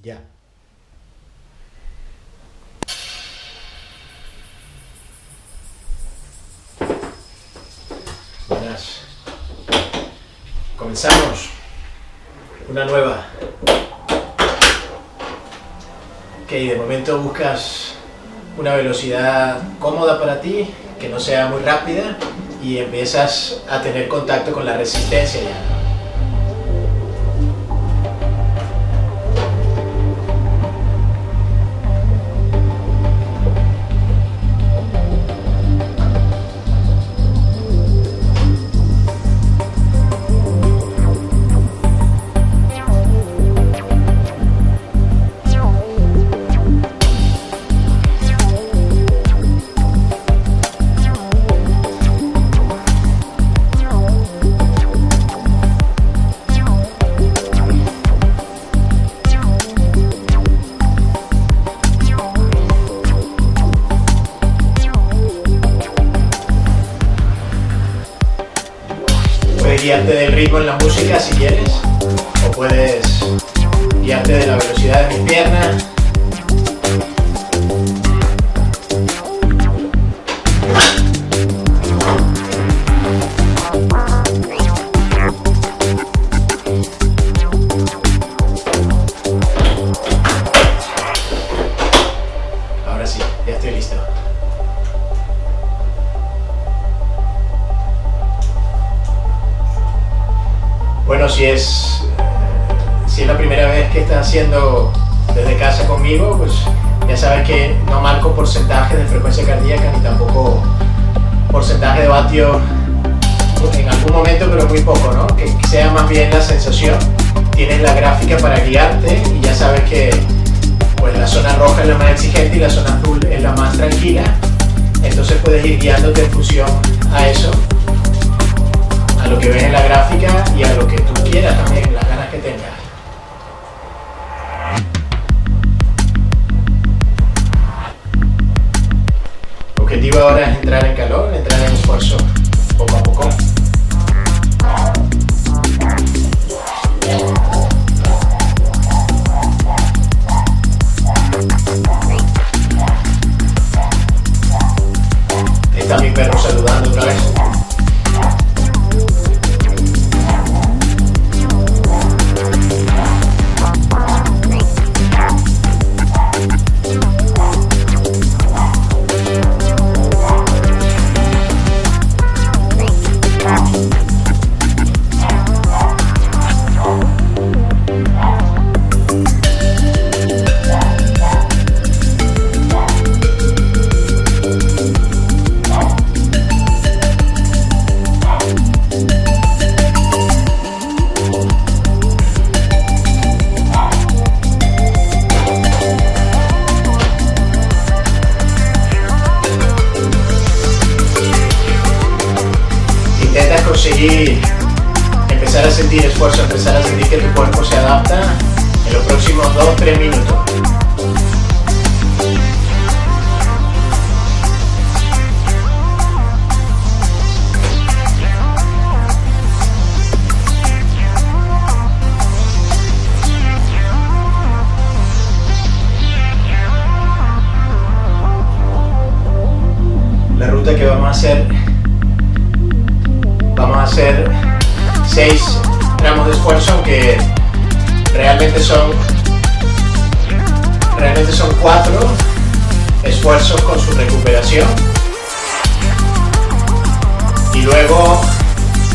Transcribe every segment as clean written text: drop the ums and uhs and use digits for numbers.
Ya. Buenas. Comenzamos. Una nueva. Ok, de momento buscas una velocidad cómoda para ti, que no sea muy rápida, y empiezas a tener contacto con la resistencia ya. Puedes guiarte del ritmo en la música si quieres, o puedes guiarte de la velocidad de mis piernas. Ahora sí, ya estoy listo. Bueno, si es la primera vez que estás haciendo desde casa conmigo, pues ya sabes que no marco porcentaje de frecuencia cardíaca ni tampoco porcentaje de vatios en algún momento, pero muy poco, ¿no? Que sea más bien la sensación. Tienes la gráfica para guiarte y ya sabes que pues la zona roja es la más exigente y la zona azul es la más tranquila. Entonces puedes ir guiándote en función a eso, a lo que ves en la gráfica y a lo que tú quieras también, las ganas que tengas. El objetivo ahora es entrar en calor, entrar en esfuerzo poco a poco. Está mi perro saludando otra vez. Intentas conseguir empezar a sentir esfuerzo, empezar a sentir que tu cuerpo se adapta en los próximos 2-3 minutos. La ruta que vamos a hacer 6 tramos de esfuerzo, aunque realmente son 4 esfuerzos con su recuperación, y luego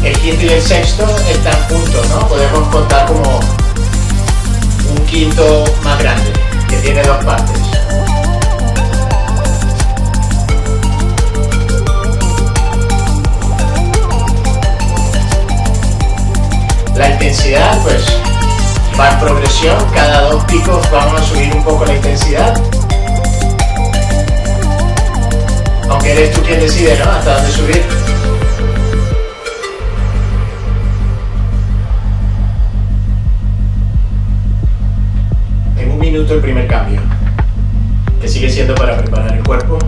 el quinto y el sexto están juntos, ¿no? Podemos contar como un quinto más grande que tiene 2 partes. La intensidad pues va en progresión, cada 2 picos vamos a subir un poco la intensidad, aunque eres tú quien decide, ¿no? Hasta dónde subir. En 1 minuto el primer cambio, que sigue siendo para preparar el cuerpo.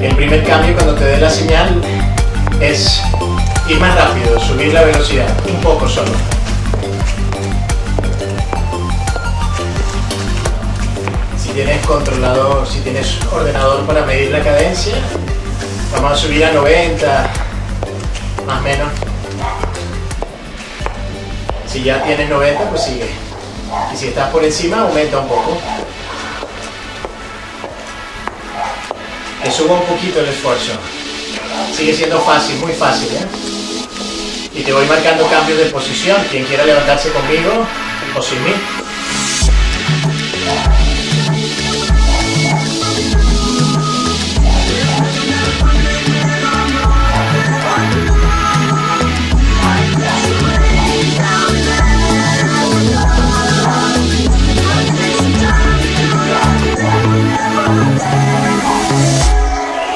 El primer cambio cuando te dé la señal es ir más rápido, subir la velocidad, un poco solo. Si tienes controlador, si tienes ordenador para medir la cadencia, vamos a subir a 90, más o menos. Si ya tienes 90, pues sigue. Y si estás por encima, aumenta un poco. Te subo un poquito el esfuerzo. Sigue siendo fácil, muy fácil, ¿eh? Y te voy marcando cambios de posición. Quien quiera levantarse conmigo o sin mí.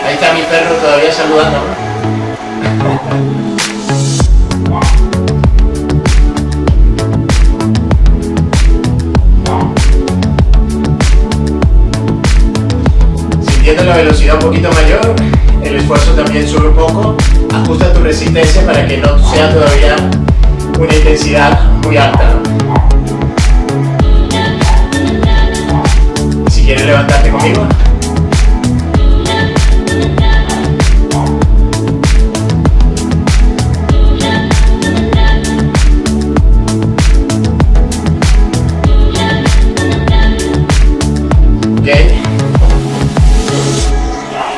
Ahí está mi perro todavía saludando, ¿no? Sintiendo la velocidad un poquito mayor, el esfuerzo también sube un poco. Ajusta tu resistencia para que no sea todavía una intensidad muy alta, ¿no? Si quieres levantarte conmigo.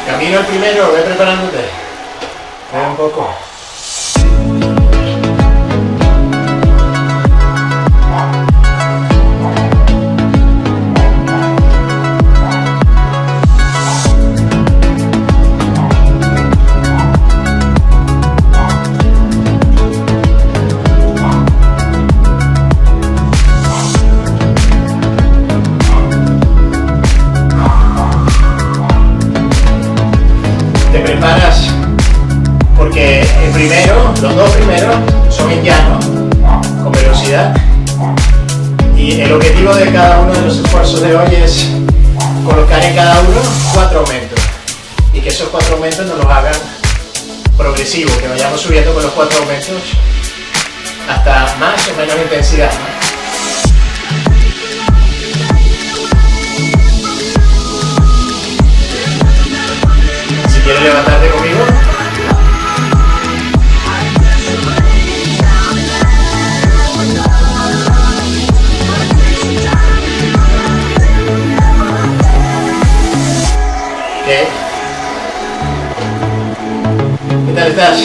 Camino el primero, ve preparándote. Ve un poco. Preparas porque los dos primeros son en llano, con velocidad, y el objetivo de cada uno de los esfuerzos de hoy es colocar en cada uno 4 aumentos y que esos 4 aumentos nos los hagan progresivos, que vayamos subiendo con los 4 aumentos hasta más o menos intensidad, ¿no? ¿Quieres levantarte conmigo? ¿Qué? ¿Qué tal estás?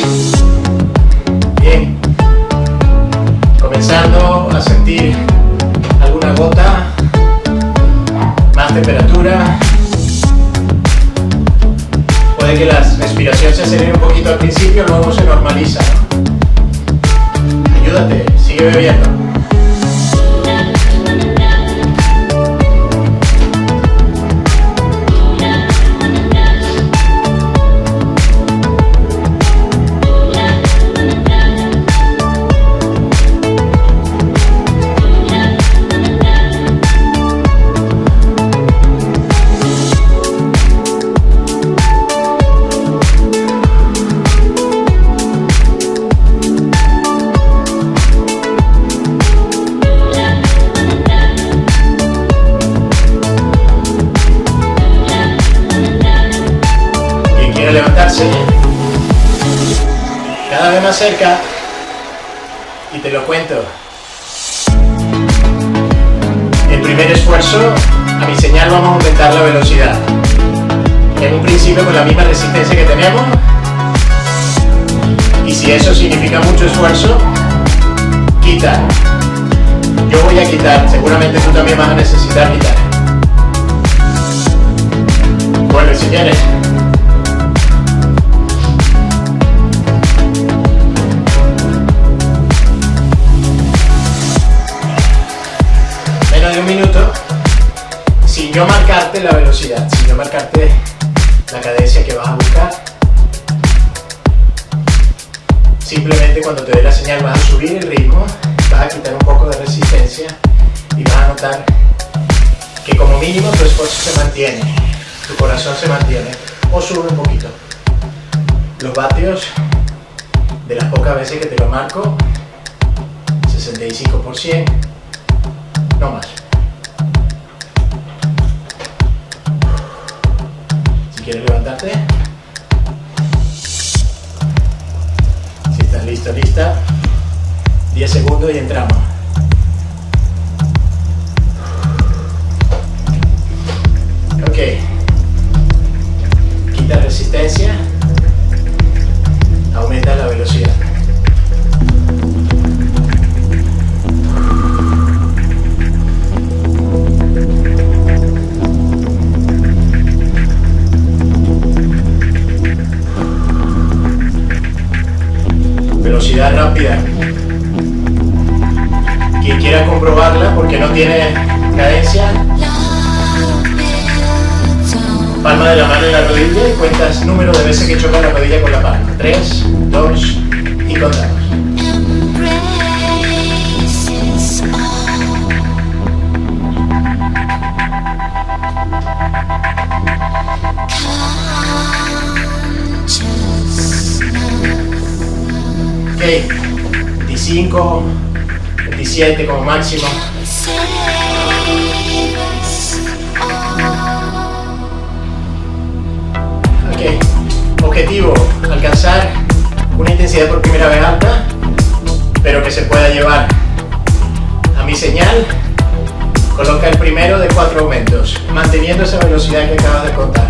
Bien. Comenzando a sentir alguna gota, más temperatura. Puede que la respiración se acelere un poquito al principio, luego se normaliza, ¿no? Ayúdate, sigue bebiendo. Levantarse cada vez más cerca y te lo cuento. El primer esfuerzo, a mi señal vamos a aumentar la velocidad en un principio con la misma resistencia que tenemos, y si eso significa mucho esfuerzo, quita. Yo voy a quitar, seguramente tú también vas a necesitar quitar. Vuelve si quieres. De un minuto, sin yo marcarte la velocidad, sin yo marcarte la cadencia que vas a buscar. Simplemente cuando te dé la señal vas a subir el ritmo, vas a quitar un poco de resistencia y vas a notar que como mínimo tu esfuerzo se mantiene, tu corazón se mantiene. o sube un poquito. Los vatios, de las pocas veces que te lo marco, 65%, no más. Si quieres levantarte, si estás listo, lista, 10 segundos y entramos. Ok, quita resistencia, aumenta la velocidad. Velocidad rápida. Quien quiera comprobarla porque no tiene cadencia, palma de la mano en la rodilla y cuentas número de veces que choca la rodilla con la palma. 3, 2 y contamos. Ok, 25, 27 como máximo. Objetivo, alcanzar una intensidad por primera vez alta, pero que se pueda llevar. A mi señal, coloca el primero de 4 aumentos, manteniendo esa velocidad que acabas de contar.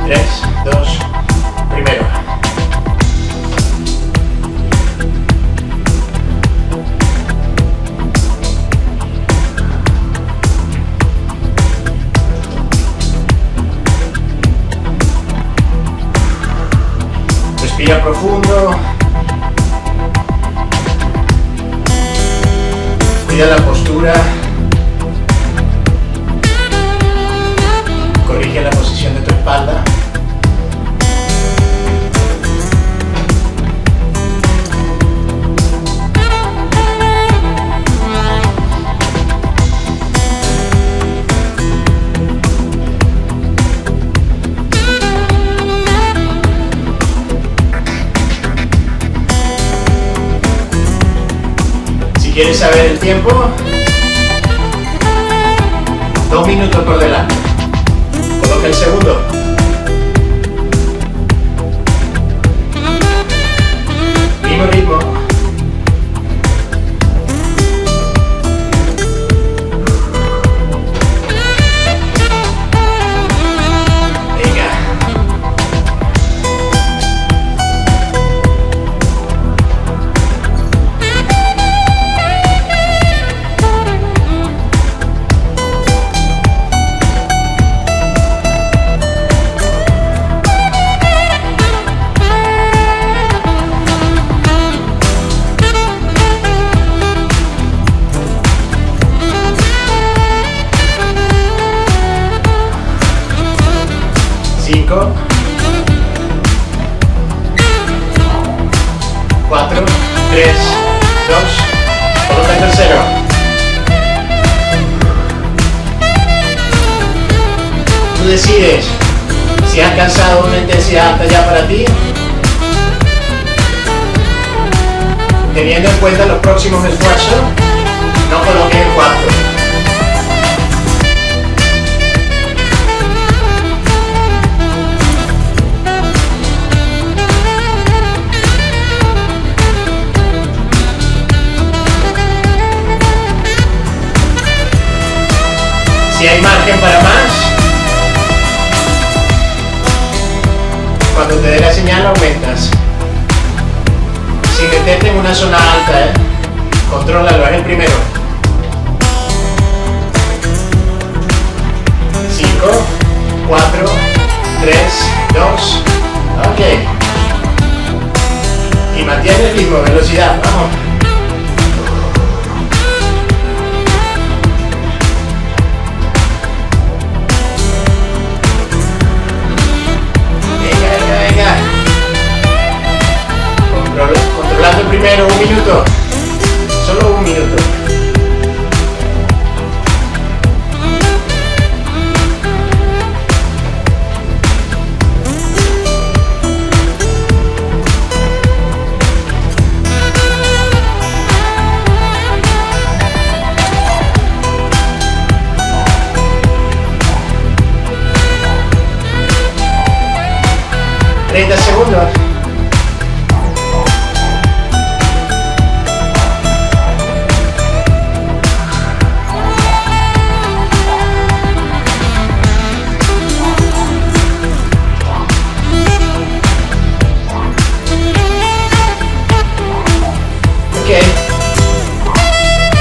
3, 2, primero. Respira profundo. Cuida la postura. Corrige la posición de tu espalda. ¿Quieres saber el tiempo? 2 minutos por delante. Coloca el segundo. Mismo ritmo. Venga. Decides si has alcanzado una intensidad alta ya para ti, teniendo en cuenta los próximos esfuerzos. No coloques el 4. Si hay margen para más, cuando te dé la señal aumentas, sin meterte en una zona alta, contrólalo, es el primero. 5, 4, 3, 2, ok. Y mantiene el ritmo, velocidad, vamos. Controlando primero, 1 minuto. Solo 1 minuto. 30 segundos.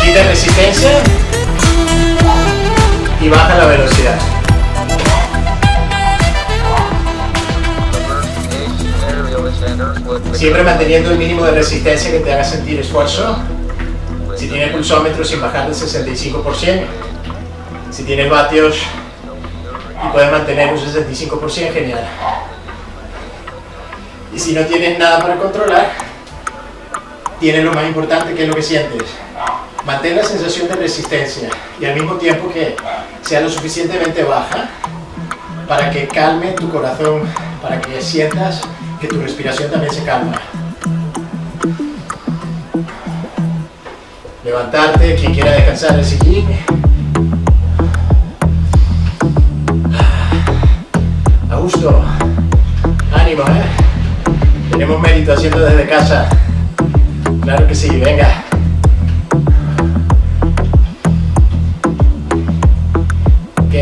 Quita resistencia y baja la velocidad. Siempre manteniendo el mínimo de resistencia que te haga sentir esfuerzo. Si tienes pulsómetro, sin bajar del 65%. Si tienes vatios y puedes mantener un 65%, genial. Y si no tienes nada para controlar, tienes lo más importante, que es lo que sientes. Mantén la sensación de resistencia y al mismo tiempo que sea lo suficientemente baja para que calme tu corazón, para que sientas que tu respiración también se calma. Levantarte, quien quiera descansar el sillín. A gusto. Ánimo, Tenemos mérito haciendo desde casa. Claro que sí, venga. Ok.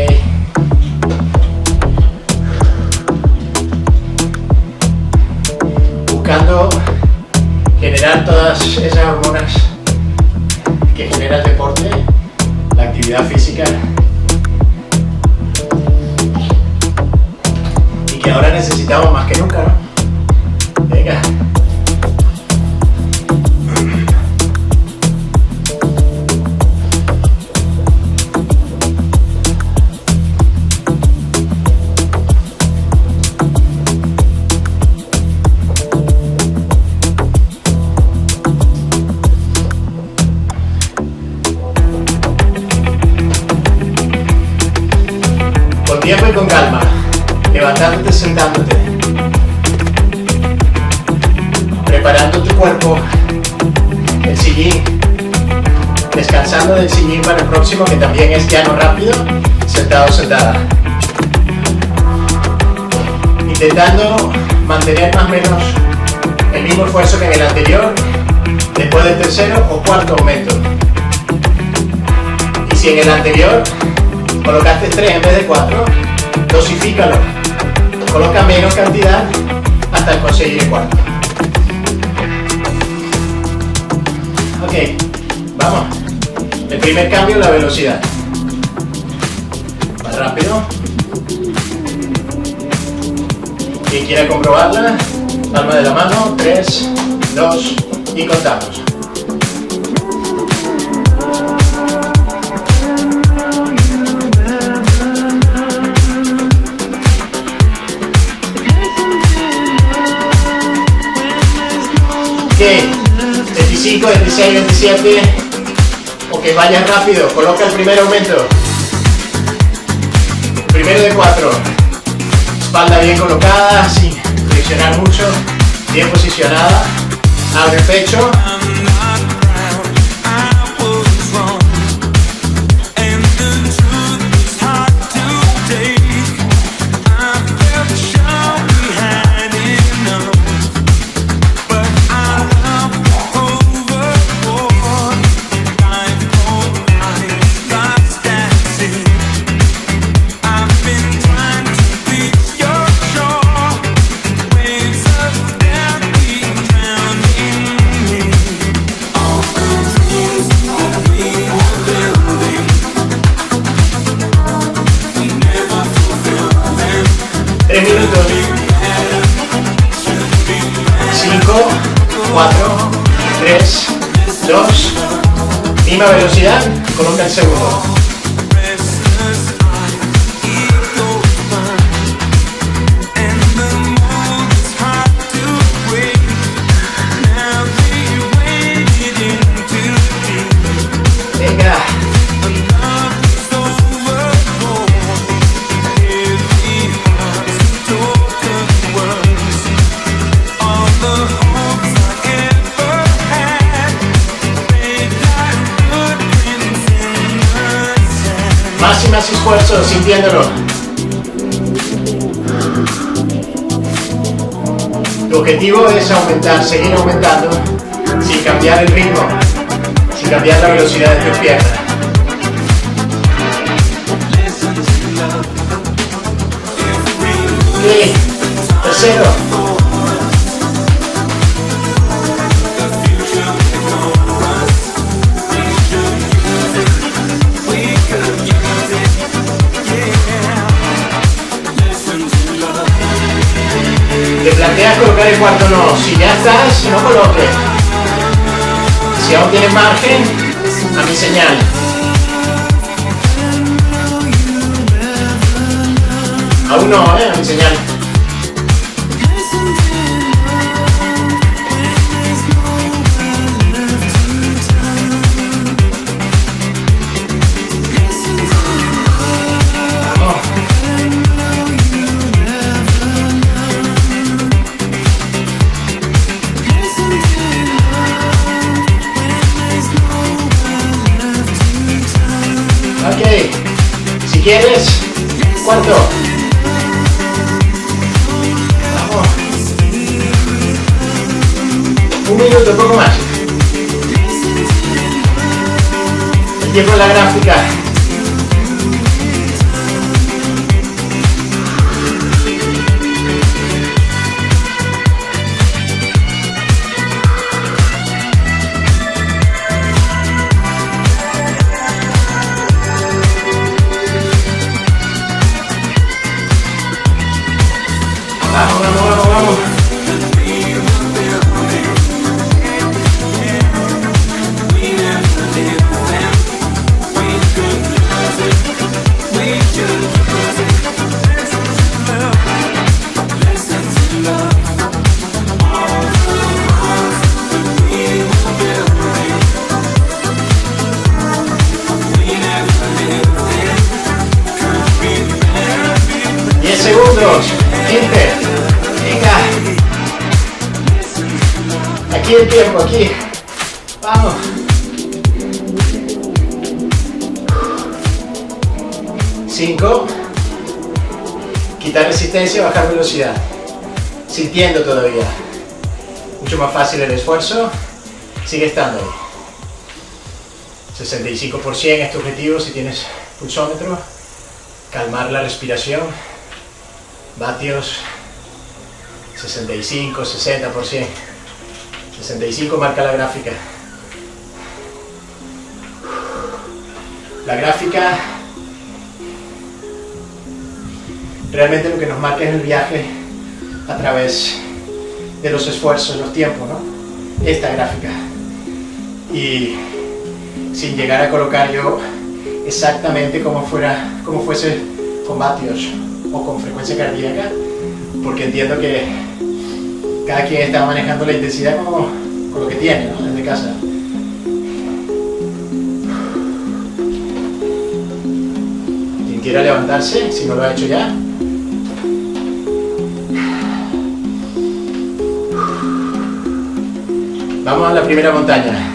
Buscando generar todas esas hormonas que genera el deporte, la actividad física, y que ahora necesitamos más que nunca, ¿no? Venga. Tiempo y con calma, levantándote, sentándote, preparando tu cuerpo, el sillín, descansando del sillín para el próximo, que también es llano rápido, sentado o sentada. Intentando mantener más o menos el mismo esfuerzo que en el anterior, después del tercero o cuarto aumento. Y si en el anterior colocaste 3 en vez de 4, dosifícalo. Coloca menos cantidad hasta conseguir el cuarto. Ok, vamos. El primer cambio, la velocidad. Más rápido. Quien quiera comprobarla, palma de la mano, 3, 2 y contamos. Ok, 25, 26, 27. Ok, vaya rápido, coloca el primer aumento. Primero de 4. Espalda bien colocada, sin flexionar mucho, bien posicionada. Abre el pecho. Misma velocidad, coloca el segundo. Venga. Más esfuerzo, sintiéndolo. Tu objetivo es aumentar, seguir aumentando, sin cambiar el ritmo, sin cambiar la velocidad de tus piernas. Ok, tercero. Te planteas colocar el cuarto, no. Si ya estás, no coloques. Si aún tienes margen, a mi señal. Aún no, a mi señal. Si quieres, cuarto. Vamos. Un minuto, poco más. El tiempo en la gráfica. Vamos. Segundos, 15, venga, aquí el tiempo, aquí, vamos, 5, quitar resistencia, bajar velocidad, sintiendo todavía, mucho más fácil el esfuerzo, sigue estando ahí, 65% es tu objetivo si tienes pulsómetro, calmar la respiración. Vatios 65, 60%. 65 marca la gráfica. La gráfica realmente lo que nos marca es el viaje a través de los esfuerzos, los tiempos, ¿no? Esta gráfica. Y sin llegar a colocar yo exactamente como fuese con vatios o con frecuencia cardíaca, porque entiendo que cada quien está manejando la intensidad con lo que tiene, ¿no? Desde casa. Quien quiera levantarse, si no lo ha hecho ya. Vamos a la primera montaña.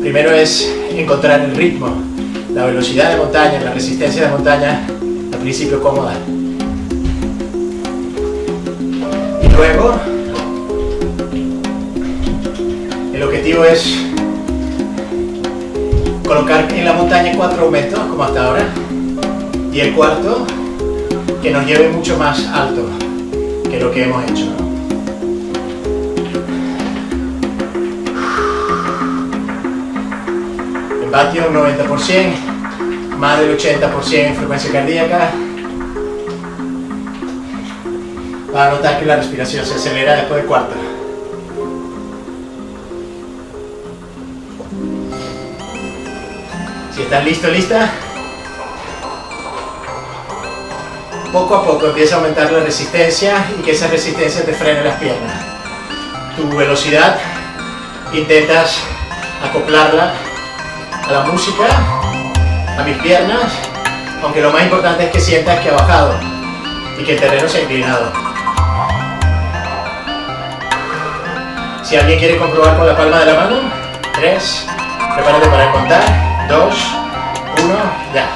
Primero es encontrar el ritmo, la velocidad de montaña, la resistencia de montaña, al principio cómoda. Y luego, el objetivo es colocar en la montaña 4 aumentos, como hasta ahora, y el cuarto, que nos lleve mucho más alto que lo que hemos hecho, ¿no? Vatio un 90%, más del 80% en frecuencia cardíaca. Va a notar que la respiración se acelera después del cuarto. Si estás listo, lista, poco a poco empieza a aumentar la resistencia y que esa resistencia te frene las piernas. Tu velocidad intentas acoplarla a la música, a mis piernas, aunque lo más importante es que sientas que ha bajado y que el terreno se ha inclinado. Si alguien quiere comprobar con la palma de la mano, 3, prepárate para contar, 2, 1, ya.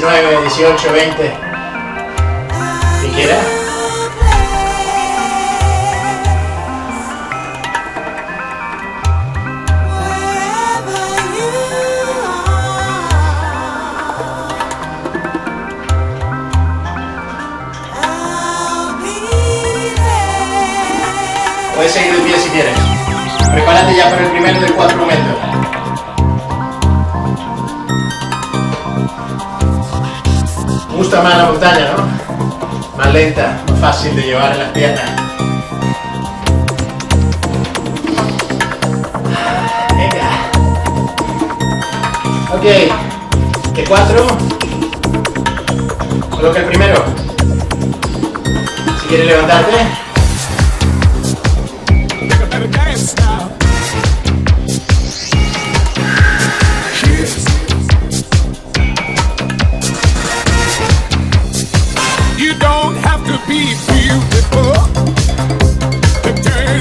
19, 18, 20. Si quieres. Puedes seguir de pie si quieres. Prepárate ya para el primero de 4 momentos. Me gusta más la montaña, ¿no? Más lenta, más fácil de llevar en las piernas. Venga. Ok. De 4. Coloca el primero. Si quieres levantarte.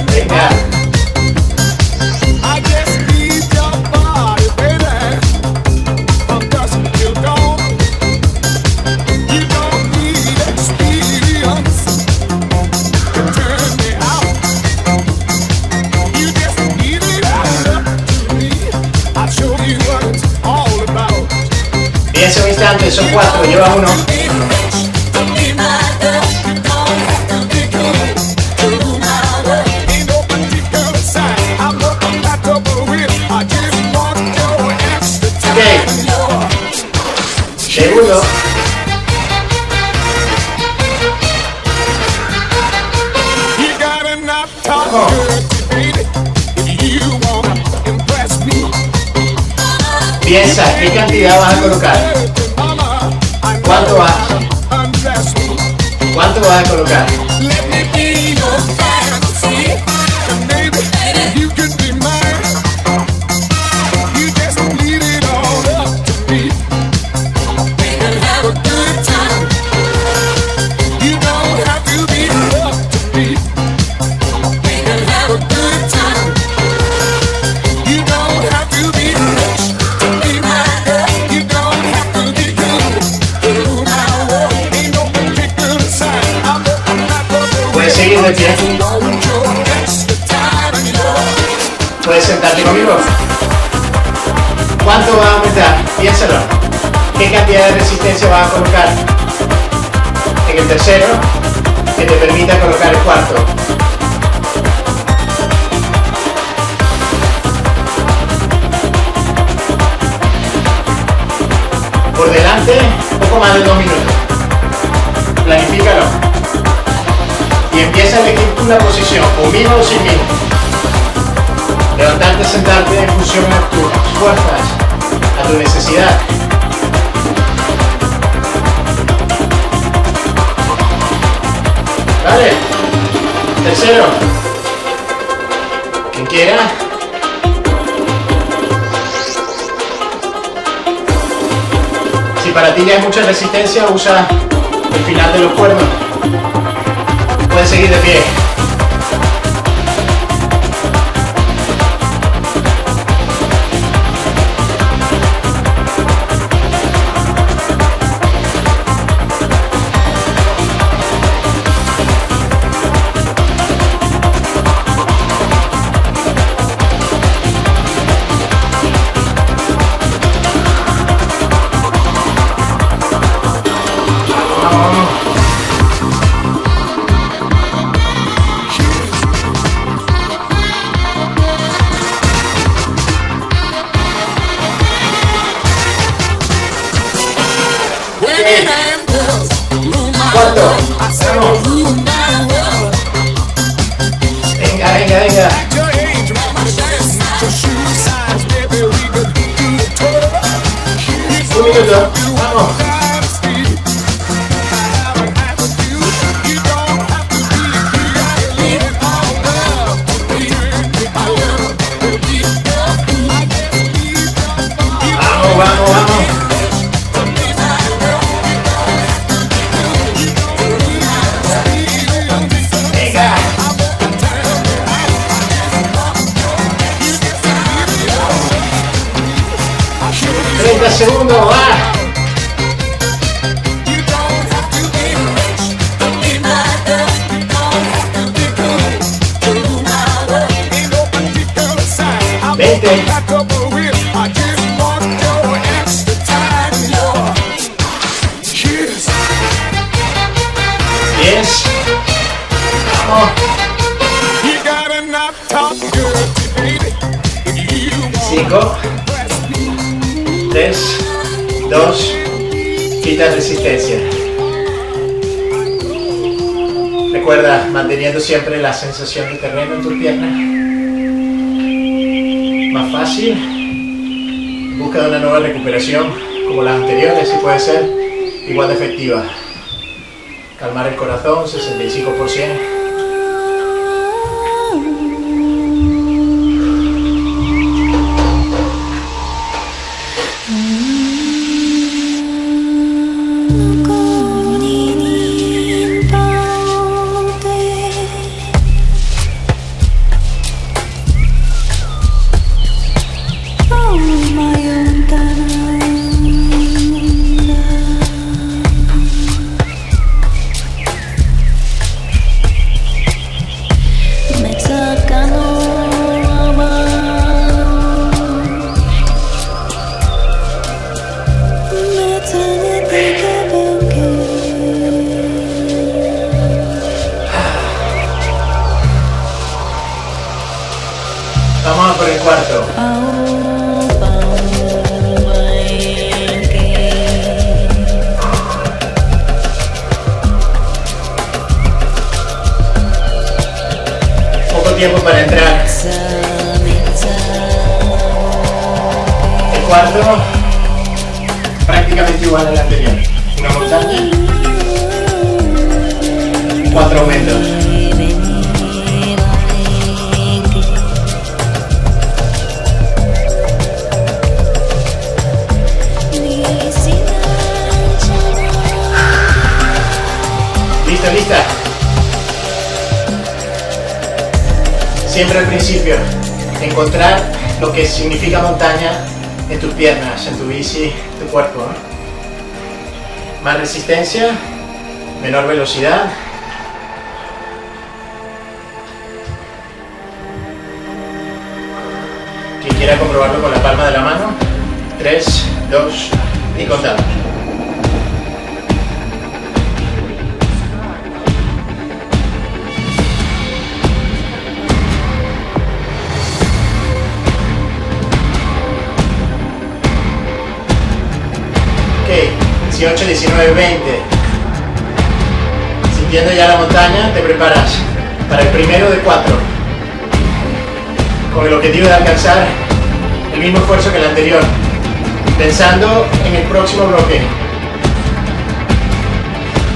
Venga. Piensa un instante, son 4, lleva 1. Segundo. Piensa, ¿qué cantidad vas a colocar? ¿Cuánto vas a colocar? Seguir de pie. Puedes sentarte conmigo. ¿Cuánto va a aumentar? Piénsalo. ¿Qué cantidad de resistencia vas a colocar en el tercero que te permita colocar el cuarto? Por delante, poco más de 2 minutos. Planifícalo. Y empieza a elegir tú la posición, conmigo o sin mí. Levantarte, sentarte en función a tus fuerzas, a tu necesidad. Vale. Tercero. Quien quiera. Si para ti ya hay mucha resistencia, usa el final de los cuernos. Puedes seguir de pie. Cuarto. Vamos. Venga, venga, venga. Un minuto. Vamos. Vamos, vamos, vamos. Venga. 30 segundos, va. 20. 10. Vamos. 5. 3. 2. Quita resistencia. Recuerda, manteniendo siempre la sensación de terreno en tus piernas. Más fácil. Busca de una nueva recuperación como las anteriores, si puede ser igual de efectiva. Calmar el corazón, 65%. Vamos a por el cuarto. Poco tiempo para entrar. El cuarto, prácticamente igual al anterior. Una montaña, 4 aumentos. ¿Lista? Siempre al principio, encontrar lo que significa montaña en tus piernas, en tu bici, tu cuerpo, ¿no? Más resistencia, menor velocidad. Quien quiera comprobarlo con la palma de la mano. 3, 2 y contamos. Ok, 18, 19, 20. Sintiendo ya la montaña, te preparas para el primero de 4. Con el objetivo de alcanzar el mismo esfuerzo que el anterior. Pensando en el próximo bloque.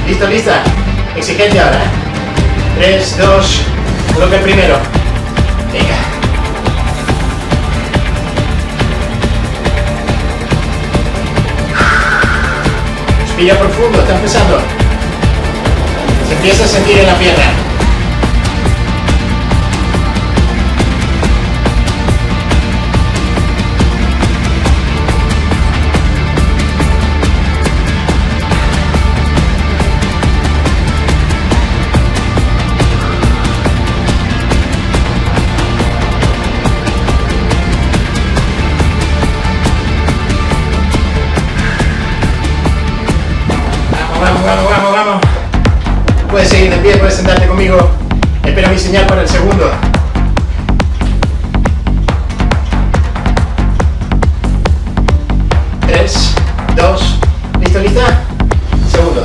¿Listo, lista? Exigente ahora, ¿eh? 3, 2, bloque primero. Venga. Respira profundo, está empezando. Se empieza a sentir en la pierna. Vamos. Puedes seguir de pie, puedes sentarte conmigo. Espera mi señal para el segundo. Tres, 2, ¿listo, lista? Segundo.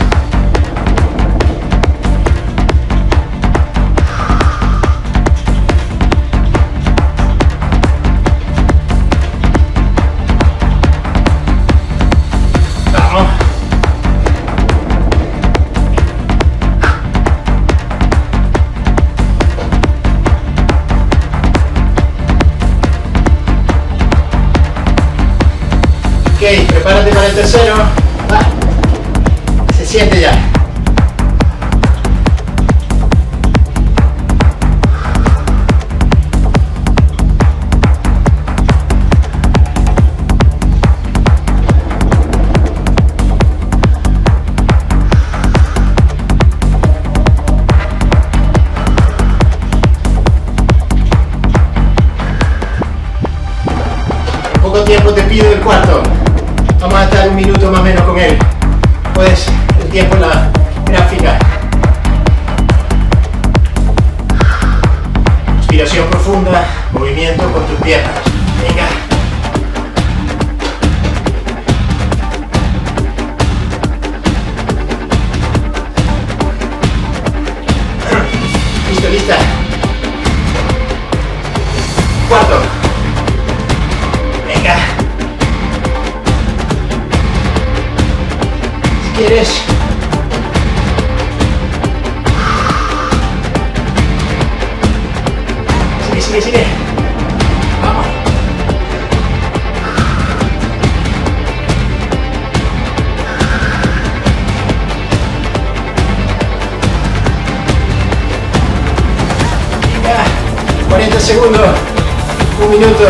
Ok, prepárate para el tercero. Va. Se siente ya. tiempo te pido el cuarto. Vamos a estar un minuto más o menos con él. Pues el tiempo en la gráfica. Inspiración profunda, movimiento con tus piernas. Venga. Listo, lista. Cuarto. Venga. Si quieres. Sigue, sigue. Vamos. Venga. 40 segundos. Un minuto.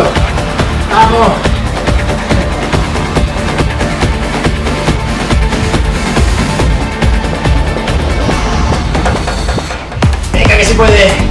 Vamos. Venga, que se puede.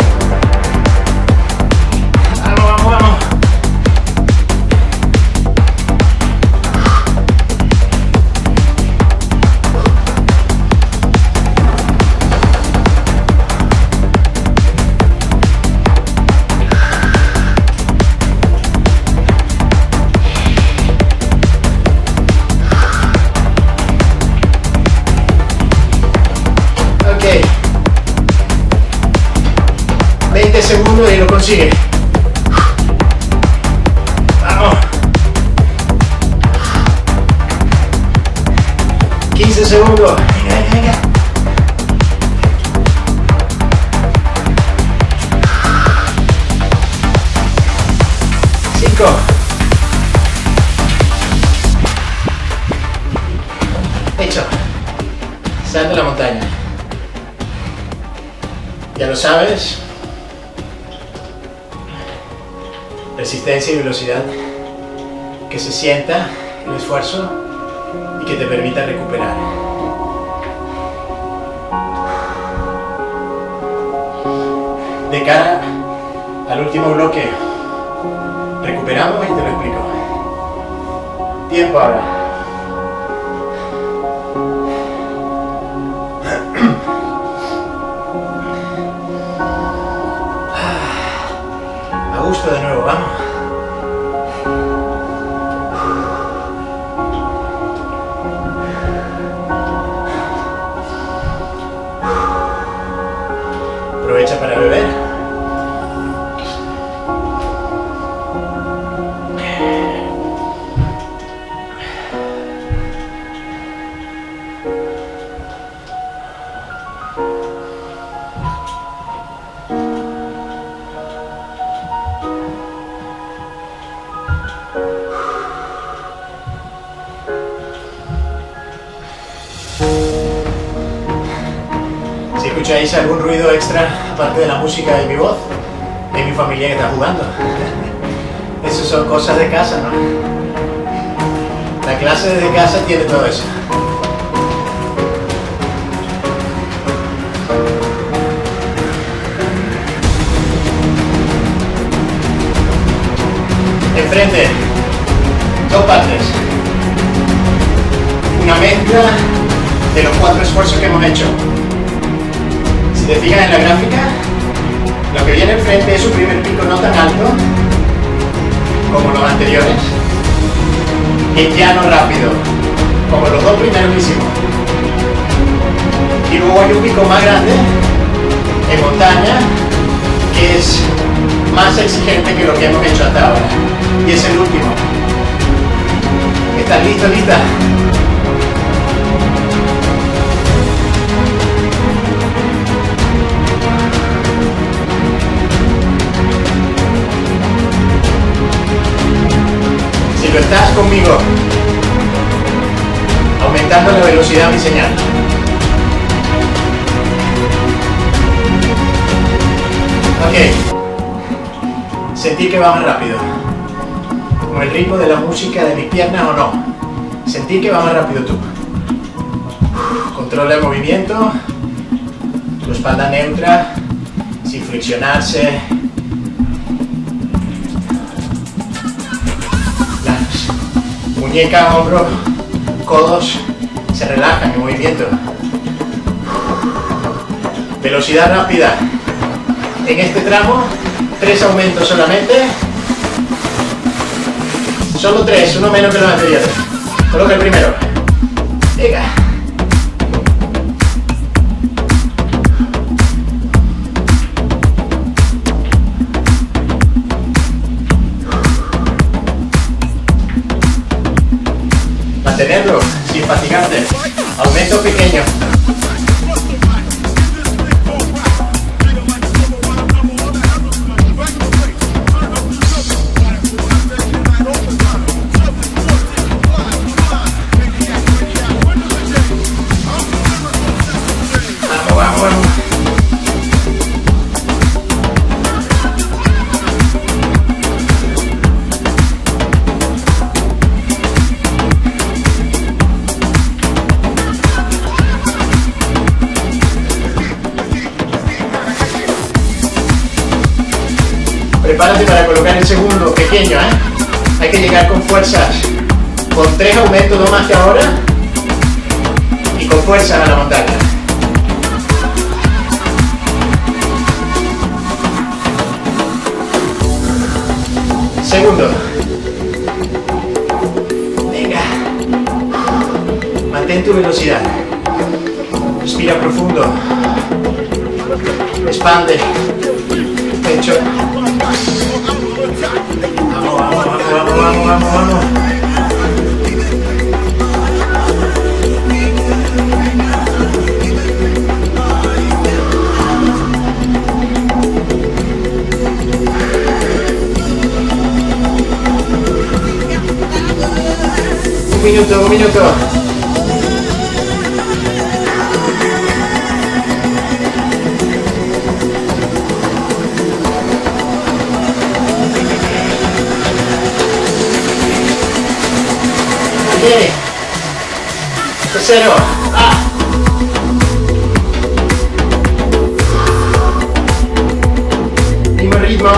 Segundos y lo consigue. Vamos. 15 segundos. Venga, venga, venga. 5. Hecho. Salto a la montaña. Ya lo sabes. Resistencia y velocidad que se sienta el esfuerzo y que te permita recuperar. De cara al último bloque, recuperamos y te lo explico. Tiempo ahora. A gusto de nuevo, vamos. Aprovecha para beber. Si escucháis algún ruido extra, aparte de la música y mi voz, es mi familia que está jugando. Eso son cosas de casa, ¿no? La clase desde casa tiene todo eso. Enfrente, dos partes. Una mezcla de los 4 esfuerzos que hemos hecho. Si te fijas en la gráfica, lo que viene enfrente es su primer pico no tan alto como los anteriores, en llano rápido, como los 2 primeros que hicimos. Y luego hay un pico más grande en montaña, que es más exigente que lo que hemos hecho hasta ahora. Y es el último. ¿Estás listo, lista? Si lo estás conmigo, aumentando la velocidad de mi señal. Ok. Sentir que va más rápido. Con el ritmo de la música de mis piernas o no. Sentir que va más rápido tú. Controla el movimiento. Tu espalda neutra, sin flexionarse. Muñeca, hombro, codos se relajan en movimiento. Velocidad rápida. En este tramo, 3 aumentos solamente. Solo 3, uno menos que los anteriores. Coloca el primero. Venga. Mantenerlo sin fatigarte. Aumento pequeño. Prepárate para colocar el segundo, pequeño, ¿eh? Hay que llegar con fuerzas, con 3 aumentos, no más que ahora, y con fuerzas a la montaña. Segundo. Venga. Mantén tu velocidad. Respira profundo. Expande. Pecho. Vamos. Un minuto. Bien. Tercero. Mismo ritmo.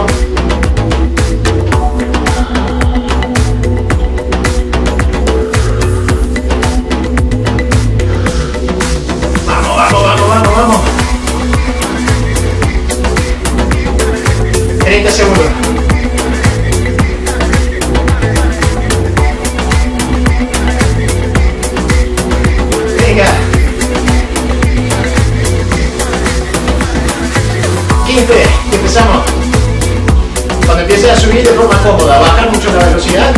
Vamos. 30 segundos. Venga. 15. Empezamos. Cuando empieces a subir de forma cómoda, baja mucho la velocidad,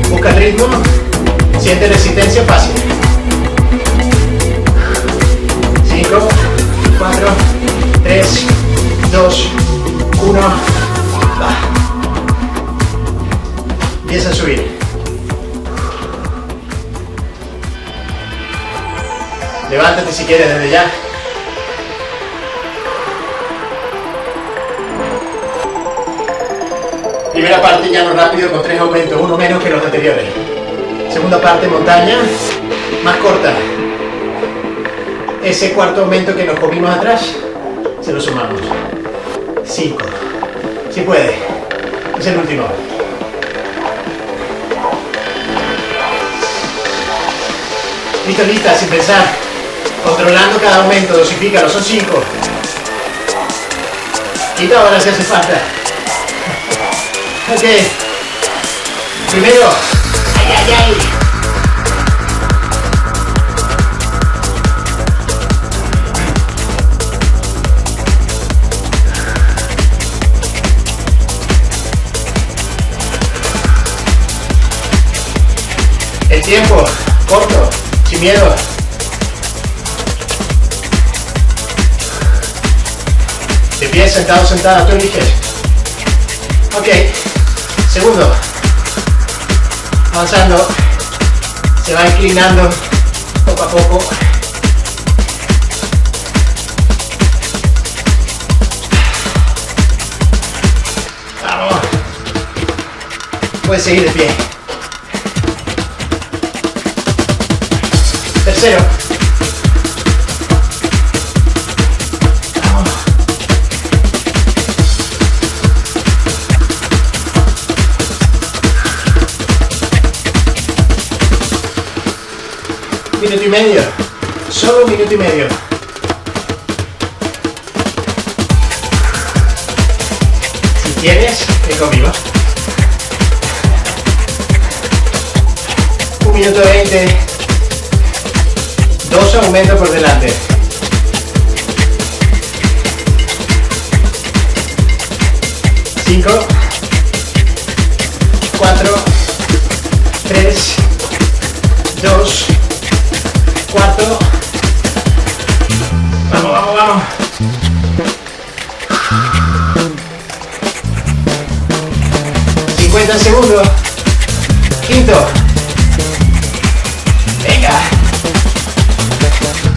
busca el ritmo, siente resistencia fácil. 5, 4, 3, 2, 1, va. Empieza a subir. Levántate si quieres desde ya. Primera parte llano rápido con 3 aumentos, uno menos que los anteriores. Segunda parte montaña, más corta. Ese cuarto aumento que nos comimos atrás, se lo sumamos. 5. Si puede. Es el último. Listo, lista, sin pensar. Controlando cada aumento, dosifícalo, son 5. Quita ahora si hace falta. Ok. Primero. Ay. El tiempo, corto, sin miedo. De pie, sentado, sentada, tú eliges. Ok, segundo. Avanzando. Se va inclinando poco a poco. Vamos. Puedes seguir de pie. Tercero. Vamos. y medio. Solo 1 minuto y medio. Si quieres, ven conmigo. 1 minuto 20. 2 aumentos por delante. 5, 4, 3, 2, 4. Vamos, vamos, vamos. Segundos. Quinto. Venga.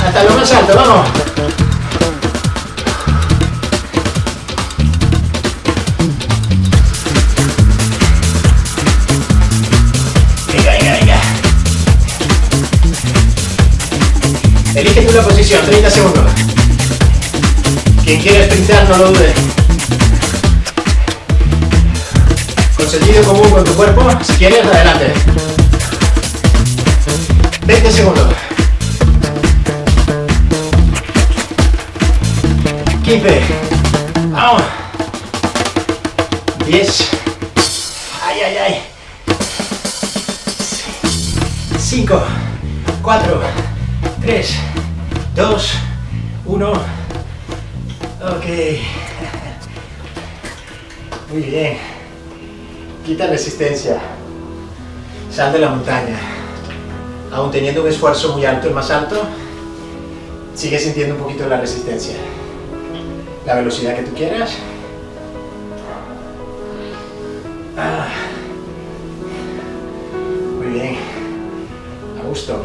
Hasta lo más alto, vamos. Venga, venga, venga. Elige tú la posición, 30 segundos. Quien quiera sprintar, no lo dude. Con sentido común con tu cuerpo, si quieres, adelante. 20 segundos. 15. Vamos. 10. Ay, ay, ay. 5, 4, 3, 2, 1. Ok. Muy bien. Quita resistencia. Sal de la montaña. Aún teniendo un esfuerzo muy alto, el más alto, sigue sintiendo un poquito la resistencia. La velocidad que tú quieras. Muy bien. A gusto.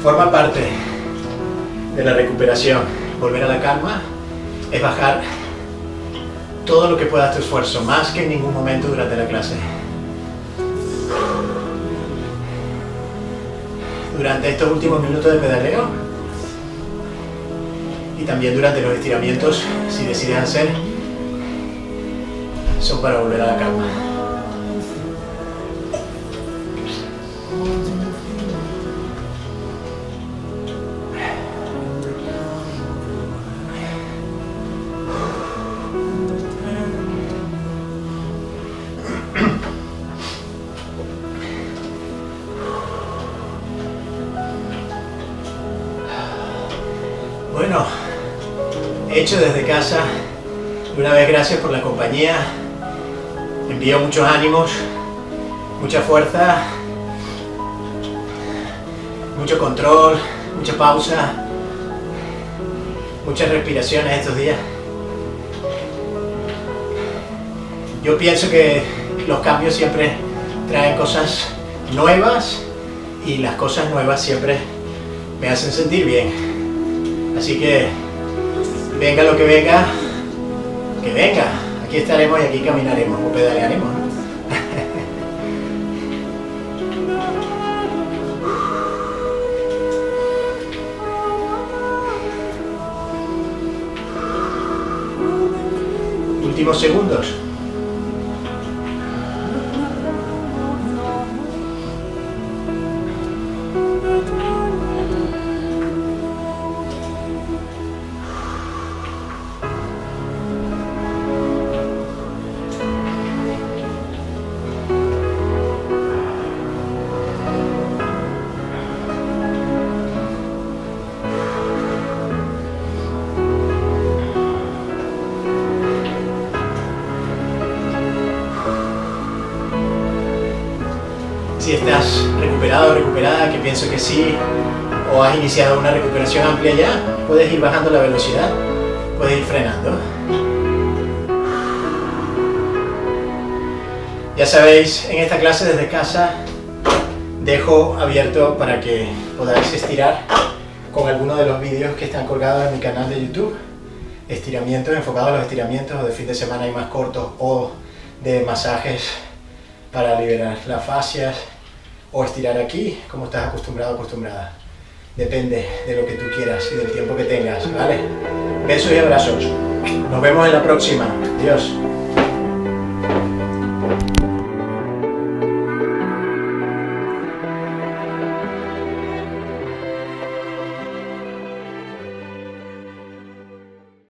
Forma parte de la recuperación. Volver a la calma es bajar todo lo que pueda tu esfuerzo, más que en ningún momento durante la clase. Durante estos últimos minutos de pedaleo y también durante los estiramientos, si decides hacer, son para volver a la calma. Bueno, hecho desde casa. Una vez gracias por la compañía. Envío muchos ánimos, mucha fuerza, mucho control, mucha pausa, muchas respiraciones estos días. Yo pienso que los cambios siempre traen cosas nuevas y las cosas nuevas siempre me hacen sentir bien. Así que venga lo que venga, aquí estaremos y aquí caminaremos o pedalearemos, ¿no? Últimos segundos. Si estás recuperado o recuperada, que pienso que sí, o has iniciado una recuperación amplia ya, puedes ir bajando la velocidad, puedes ir frenando. Ya sabéis, en esta clase desde casa dejo abierto para que podáis estirar con alguno de los vídeos que están colgados en mi canal de YouTube. Estiramientos, enfocados a los estiramientos o de fin de semana y más cortos, o de masajes para liberar las fascias, o estirar aquí, como estás acostumbrado o acostumbrada. Depende de lo que tú quieras y del tiempo que tengas, ¿vale? Besos y abrazos. Nos vemos en la próxima. Adiós.